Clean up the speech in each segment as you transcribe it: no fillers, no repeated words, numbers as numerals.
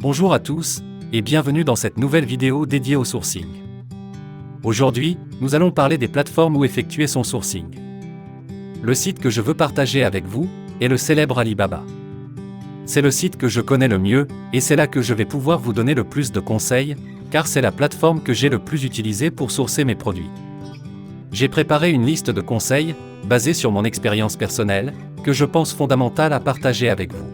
Bonjour à tous, et bienvenue dans cette nouvelle vidéo dédiée au sourcing. Aujourd'hui, nous allons parler des plateformes où effectuer son sourcing. Le site que je veux partager avec vous est le célèbre Alibaba. C'est le site que je connais le mieux, et c'est là que je vais pouvoir vous donner le plus de conseils, car c'est la plateforme que j'ai le plus utilisée pour sourcer mes produits. J'ai préparé une liste de conseils, basée sur mon expérience personnelle, que je pense fondamentale à partager avec vous.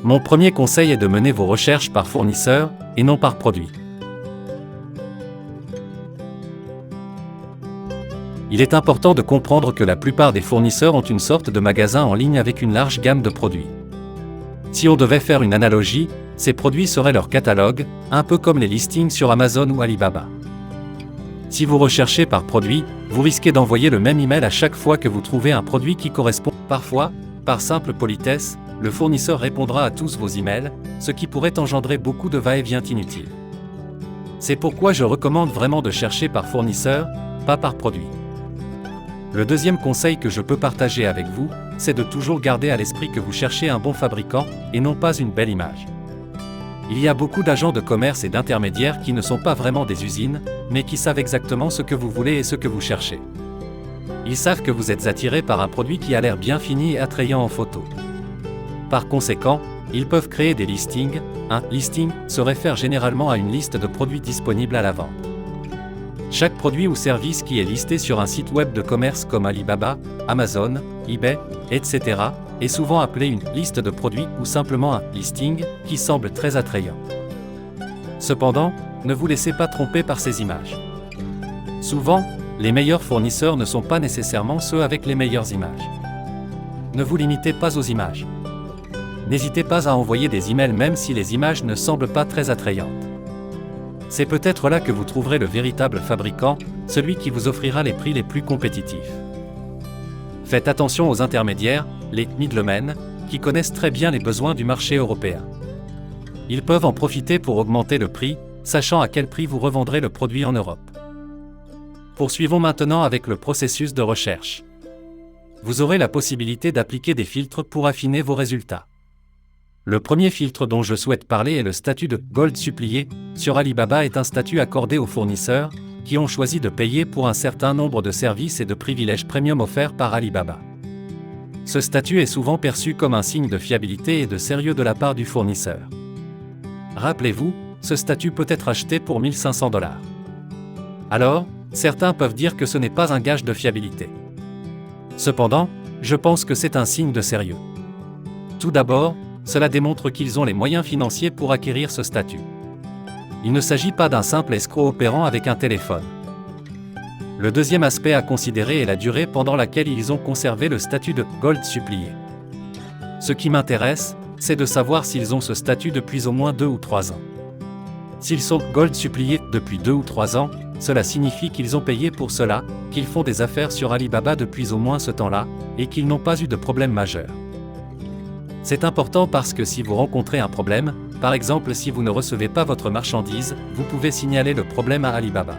Mon premier conseil est de mener vos recherches par fournisseur, et non par produit. Il est important de comprendre que la plupart des fournisseurs ont une sorte de magasin en ligne avec une large gamme de produits. Si on devait faire une analogie, ces produits seraient leur catalogue, un peu comme les listings sur Amazon ou Alibaba. Si vous recherchez par produit, vous risquez d'envoyer le même email à chaque fois que vous trouvez un produit qui correspond. Parfois, par simple politesse, le fournisseur répondra à tous vos emails, ce qui pourrait engendrer beaucoup de va-et-vient inutiles. C'est pourquoi je recommande vraiment de chercher par fournisseur, pas par produit. Le deuxième conseil que je peux partager avec vous, c'est de toujours garder à l'esprit que vous cherchez un bon fabricant, et non pas une belle image. Il y a beaucoup d'agents de commerce et d'intermédiaires qui ne sont pas vraiment des usines, mais qui savent exactement ce que vous voulez et ce que vous cherchez. Ils savent que vous êtes attiré par un produit qui a l'air bien fini et attrayant en photo. Par conséquent, ils peuvent créer des listings. Un listing se réfère généralement à une liste de produits disponibles à la vente. Chaque produit ou service qui est listé sur un site web de commerce comme Alibaba, Amazon, eBay, etc., est souvent appelé une liste de produits ou simplement un listing qui semble très attrayant. Cependant, ne vous laissez pas tromper par ces images. Souvent, les meilleurs fournisseurs ne sont pas nécessairement ceux avec les meilleures images. Ne vous limitez pas aux images. N'hésitez pas à envoyer des emails même si les images ne semblent pas très attrayantes. C'est peut-être là que vous trouverez le véritable fabricant, celui qui vous offrira les prix les plus compétitifs. Faites attention aux intermédiaires, les middlemen, qui connaissent très bien les besoins du marché européen. Ils peuvent en profiter pour augmenter le prix, sachant à quel prix vous revendrez le produit en Europe. Poursuivons maintenant avec le processus de recherche. Vous aurez la possibilité d'appliquer des filtres pour affiner vos résultats. Le premier filtre dont je souhaite parler est le statut de Gold supplié. Sur Alibaba est un statut accordé aux fournisseurs, qui ont choisi de payer pour un certain nombre de services et de privilèges premium offerts par Alibaba. Ce statut est souvent perçu comme un signe de fiabilité et de sérieux de la part du fournisseur. Rappelez-vous, ce statut peut être acheté pour 1 500 $. Alors, certains peuvent dire que ce n'est pas un gage de fiabilité. Cependant, je pense que c'est un signe de sérieux. Tout d'abord, cela démontre qu'ils ont les moyens financiers pour acquérir ce statut. Il ne s'agit pas d'un simple escroc opérant avec un téléphone. Le deuxième aspect à considérer est la durée pendant laquelle ils ont conservé le statut de Gold supplié. Ce qui m'intéresse, c'est de savoir s'ils ont ce statut depuis au moins 2 ou 3 ans. S'ils sont Gold suppliés depuis 2 ou 3 ans, cela signifie qu'ils ont payé pour cela, qu'ils font des affaires sur Alibaba depuis au moins ce temps-là, et qu'ils n'ont pas eu de problème majeur. C'est important parce que si vous rencontrez un problème, par exemple si vous ne recevez pas votre marchandise, vous pouvez signaler le problème à Alibaba.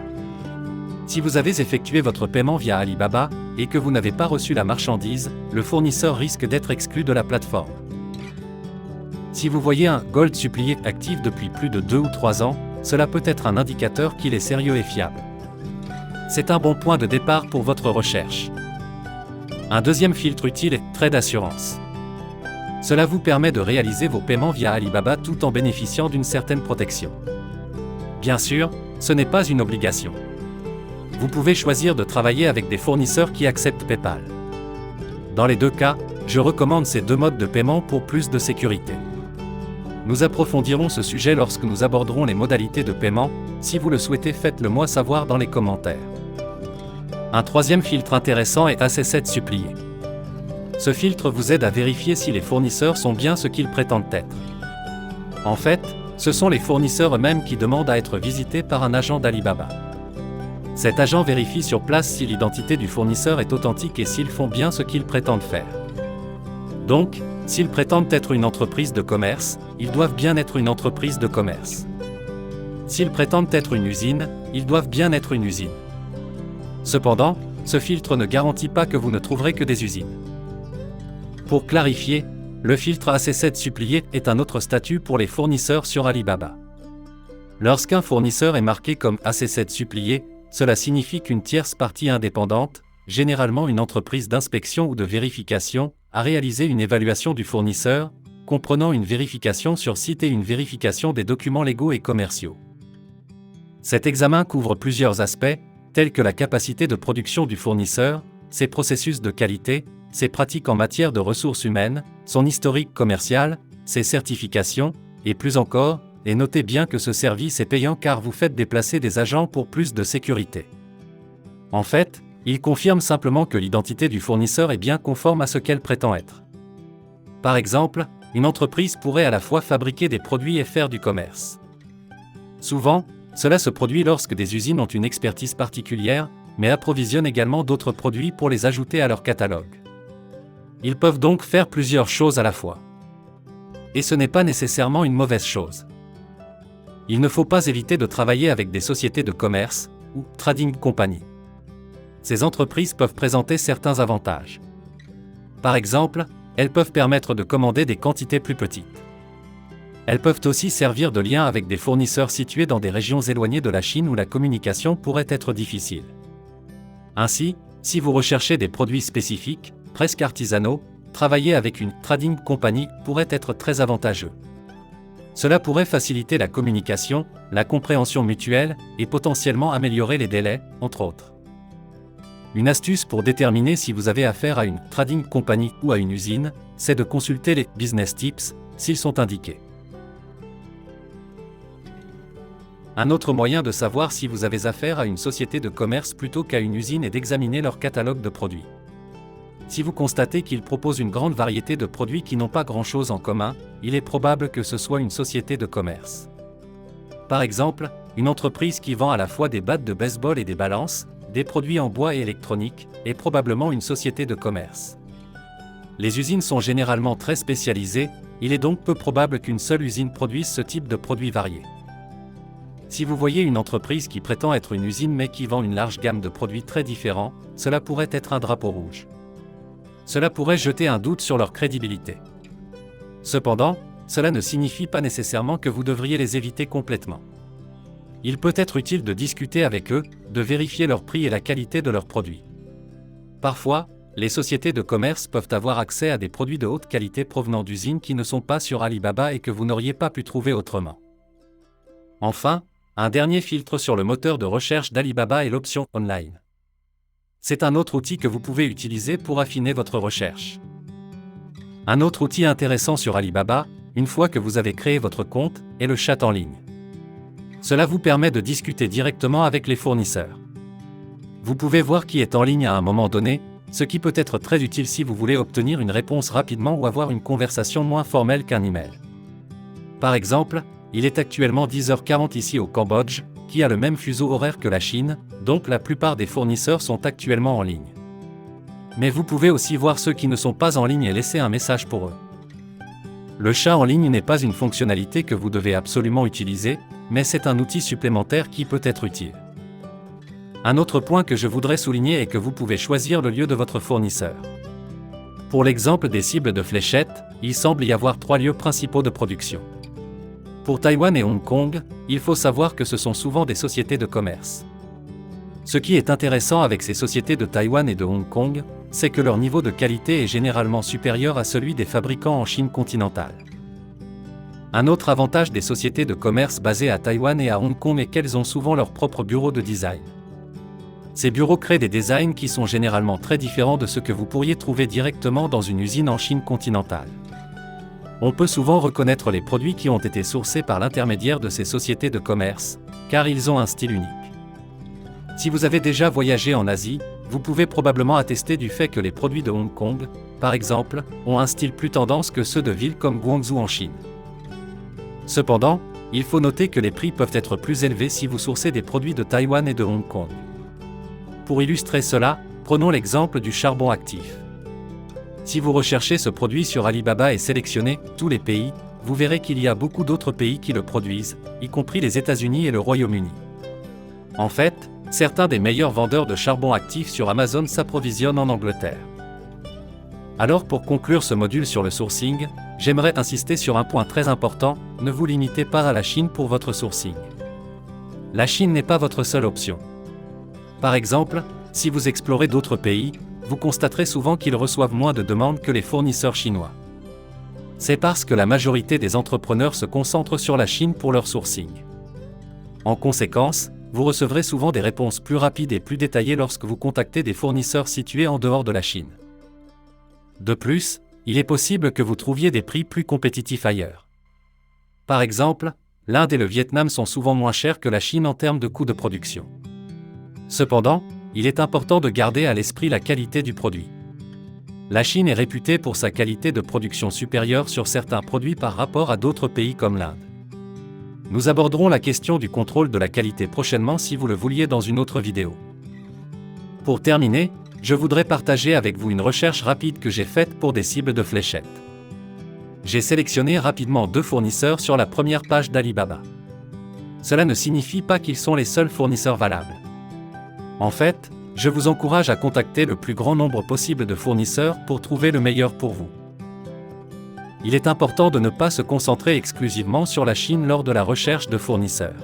Si vous avez effectué votre paiement via Alibaba, et que vous n'avez pas reçu la marchandise, le fournisseur risque d'être exclu de la plateforme. Si vous voyez un Gold supplié actif depuis plus de 2 ou 3 ans, cela peut être un indicateur qu'il est sérieux et fiable. C'est un bon point de départ pour votre recherche. Un deuxième filtre utile est Trade Assurance. Cela vous permet de réaliser vos paiements via Alibaba tout en bénéficiant d'une certaine protection. Bien sûr, ce n'est pas une obligation. Vous pouvez choisir de travailler avec des fournisseurs qui acceptent PayPal. Dans les deux cas, je recommande ces deux modes de paiement pour plus de sécurité. Nous approfondirons ce sujet lorsque nous aborderons les modalités de paiement. Si vous le souhaitez, faites-le moi savoir dans les commentaires. Un troisième filtre intéressant est AC7 supplié. Ce filtre vous aide à vérifier si les fournisseurs sont bien ce qu'ils prétendent être. En fait, ce sont les fournisseurs eux-mêmes qui demandent à être visités par un agent d'Alibaba. Cet agent vérifie sur place si l'identité du fournisseur est authentique et s'ils font bien ce qu'ils prétendent faire. Donc, s'ils prétendent être une entreprise de commerce, ils doivent bien être une entreprise de commerce. S'ils prétendent être une usine, ils doivent bien être une usine. Cependant, ce filtre ne garantit pas que vous ne trouverez que des usines. Pour clarifier, le filtre AC7 supplié est un autre statut pour les fournisseurs sur Alibaba. Lorsqu'un fournisseur est marqué comme AC7 supplié, cela signifie qu'une tierce partie indépendante, généralement une entreprise d'inspection ou de vérification, a réalisé une évaluation du fournisseur, comprenant une vérification sur site et une vérification des documents légaux et commerciaux. Cet examen couvre plusieurs aspects, tels que la capacité de production du fournisseur, ses processus de qualité, ses pratiques en matière de ressources humaines, son historique commercial, ses certifications, et plus encore, et notez bien que ce service est payant car vous faites déplacer des agents pour plus de sécurité. En fait, il confirme simplement que l'identité du fournisseur est bien conforme à ce qu'elle prétend être. Par exemple, une entreprise pourrait à la fois fabriquer des produits et faire du commerce. Souvent, cela se produit lorsque des usines ont une expertise particulière, mais approvisionnent également d'autres produits pour les ajouter à leur catalogue. Ils peuvent donc faire plusieurs choses à la fois. Et ce n'est pas nécessairement une mauvaise chose. Il ne faut pas éviter de travailler avec des sociétés de commerce, ou trading company. Ces entreprises peuvent présenter certains avantages. Par exemple, elles peuvent permettre de commander des quantités plus petites. Elles peuvent aussi servir de lien avec des fournisseurs situés dans des régions éloignées de la Chine où la communication pourrait être difficile. Ainsi, si vous recherchez des produits spécifiques, presque artisanaux, travailler avec une trading company pourrait être très avantageux. Cela pourrait faciliter la communication, la compréhension mutuelle et potentiellement améliorer les délais, entre autres. Une astuce pour déterminer si vous avez affaire à une trading company ou à une usine, c'est de consulter les business tips, s'ils sont indiqués. Un autre moyen de savoir si vous avez affaire à une société de commerce plutôt qu'à une usine est d'examiner leur catalogue de produits. Si vous constatez qu'ils proposent une grande variété de produits qui n'ont pas grand-chose en commun, il est probable que ce soit une société de commerce. Par exemple, une entreprise qui vend à la fois des battes de baseball et des balances, des produits en bois et électronique, est probablement une société de commerce. Les usines sont généralement très spécialisées, il est donc peu probable qu'une seule usine produise ce type de produits variés. Si vous voyez une entreprise qui prétend être une usine mais qui vend une large gamme de produits très différents, cela pourrait être un drapeau rouge. Cela pourrait jeter un doute sur leur crédibilité. Cependant, cela ne signifie pas nécessairement que vous devriez les éviter complètement. Il peut être utile de discuter avec eux, de vérifier leur prix et la qualité de leurs produits. Parfois, les sociétés de commerce peuvent avoir accès à des produits de haute qualité provenant d'usines qui ne sont pas sur Alibaba et que vous n'auriez pas pu trouver autrement. Enfin, un dernier filtre sur le moteur de recherche d'Alibaba est l'option Online. C'est un autre outil que vous pouvez utiliser pour affiner votre recherche. Un autre outil intéressant sur Alibaba, une fois que vous avez créé votre compte, est le chat en ligne. Cela vous permet de discuter directement avec les fournisseurs. Vous pouvez voir qui est en ligne à un moment donné, ce qui peut être très utile si vous voulez obtenir une réponse rapidement ou avoir une conversation moins formelle qu'un email. Par exemple, il est actuellement 10h40 ici au Cambodge, qui a le même fuseau horaire que la Chine, donc la plupart des fournisseurs sont actuellement en ligne. Mais vous pouvez aussi voir ceux qui ne sont pas en ligne et laisser un message pour eux. Le chat en ligne n'est pas une fonctionnalité que vous devez absolument utiliser, mais c'est un outil supplémentaire qui peut être utile. Un autre point que je voudrais souligner est que vous pouvez choisir le lieu de votre fournisseur. Pour l'exemple des cibles de fléchettes, il semble y avoir 3 lieux principaux de production. Pour Taïwan et Hong Kong, il faut savoir que ce sont souvent des sociétés de commerce. Ce qui est intéressant avec ces sociétés de Taïwan et de Hong Kong, c'est que leur niveau de qualité est généralement supérieur à celui des fabricants en Chine continentale. Un autre avantage des sociétés de commerce basées à Taïwan et à Hong Kong est qu'elles ont souvent leur propre bureau de design. Ces bureaux créent des designs qui sont généralement très différents de ce que vous pourriez trouver directement dans une usine en Chine continentale. On peut souvent reconnaître les produits qui ont été sourcés par l'intermédiaire de ces sociétés de commerce, car ils ont un style unique. Si vous avez déjà voyagé en Asie, vous pouvez probablement attester du fait que les produits de Hong Kong, par exemple, ont un style plus tendance que ceux de villes comme Guangzhou en Chine. Cependant, il faut noter que les prix peuvent être plus élevés si vous sourcez des produits de Taïwan et de Hong Kong. Pour illustrer cela, prenons l'exemple du charbon actif. Si vous recherchez ce produit sur Alibaba et sélectionnez « tous les pays », vous verrez qu'il y a beaucoup d'autres pays qui le produisent, y compris les États-Unis et le Royaume-Uni. En fait, certains des meilleurs vendeurs de charbon actif sur Amazon s'approvisionnent en Angleterre. Alors pour conclure ce module sur le sourcing, j'aimerais insister sur un point très important, ne vous limitez pas à la Chine pour votre sourcing. La Chine n'est pas votre seule option. Par exemple, si vous explorez d'autres pays, vous constaterez souvent qu'ils reçoivent moins de demandes que les fournisseurs chinois. C'est parce que la majorité des entrepreneurs se concentrent sur la Chine pour leur sourcing. En conséquence, vous recevrez souvent des réponses plus rapides et plus détaillées lorsque vous contactez des fournisseurs situés en dehors de la Chine. De plus, il est possible que vous trouviez des prix plus compétitifs ailleurs. Par exemple, l'Inde et le Vietnam sont souvent moins chers que la Chine en termes de coûts de production. Cependant, il est important de garder à l'esprit la qualité du produit. La Chine est réputée pour sa qualité de production supérieure sur certains produits par rapport à d'autres pays comme l'Inde. Nous aborderons la question du contrôle de la qualité prochainement si vous le vouliez dans une autre vidéo. Pour terminer, je voudrais partager avec vous une recherche rapide que j'ai faite pour des cibles de fléchettes. J'ai sélectionné rapidement 2 fournisseurs sur la première page d'Alibaba. Cela ne signifie pas qu'ils sont les seuls fournisseurs valables. En fait, je vous encourage à contacter le plus grand nombre possible de fournisseurs pour trouver le meilleur pour vous. Il est important de ne pas se concentrer exclusivement sur la Chine lors de la recherche de fournisseurs.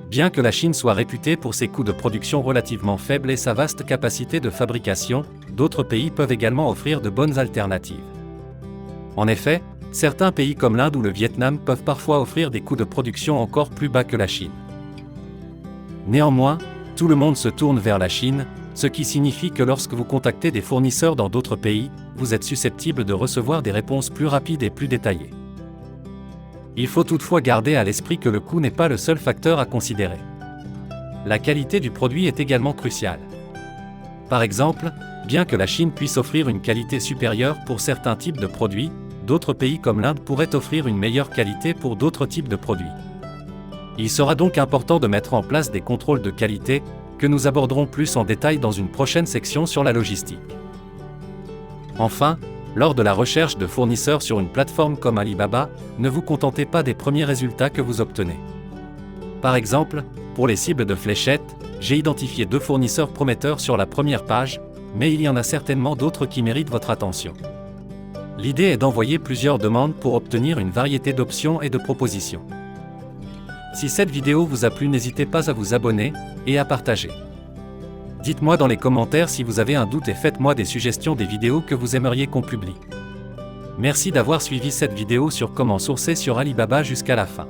Bien que la Chine soit réputée pour ses coûts de production relativement faibles et sa vaste capacité de fabrication, d'autres pays peuvent également offrir de bonnes alternatives. En effet, certains pays comme l'Inde ou le Vietnam peuvent parfois offrir des coûts de production encore plus bas que la Chine. Néanmoins, tout le monde se tourne vers la Chine, ce qui signifie que lorsque vous contactez des fournisseurs dans d'autres pays, vous êtes susceptible de recevoir des réponses plus rapides et plus détaillées. Il faut toutefois garder à l'esprit que le coût n'est pas le seul facteur à considérer. La qualité du produit est également cruciale. Par exemple, bien que la Chine puisse offrir une qualité supérieure pour certains types de produits, d'autres pays comme l'Inde pourraient offrir une meilleure qualité pour d'autres types de produits. Il sera donc important de mettre en place des contrôles de qualité, que nous aborderons plus en détail dans une prochaine section sur la logistique. Enfin, lors de la recherche de fournisseurs sur une plateforme comme Alibaba, ne vous contentez pas des premiers résultats que vous obtenez. Par exemple, pour les cibles de fléchettes, j'ai identifié 2 fournisseurs prometteurs sur la première page, mais il y en a certainement d'autres qui méritent votre attention. L'idée est d'envoyer plusieurs demandes pour obtenir une variété d'options et de propositions. Si cette vidéo vous a plu, n'hésitez pas à vous abonner et à partager. Dites-moi dans les commentaires si vous avez un doute et faites-moi des suggestions des vidéos que vous aimeriez qu'on publie. Merci d'avoir suivi cette vidéo sur comment sourcer sur Alibaba jusqu'à la fin.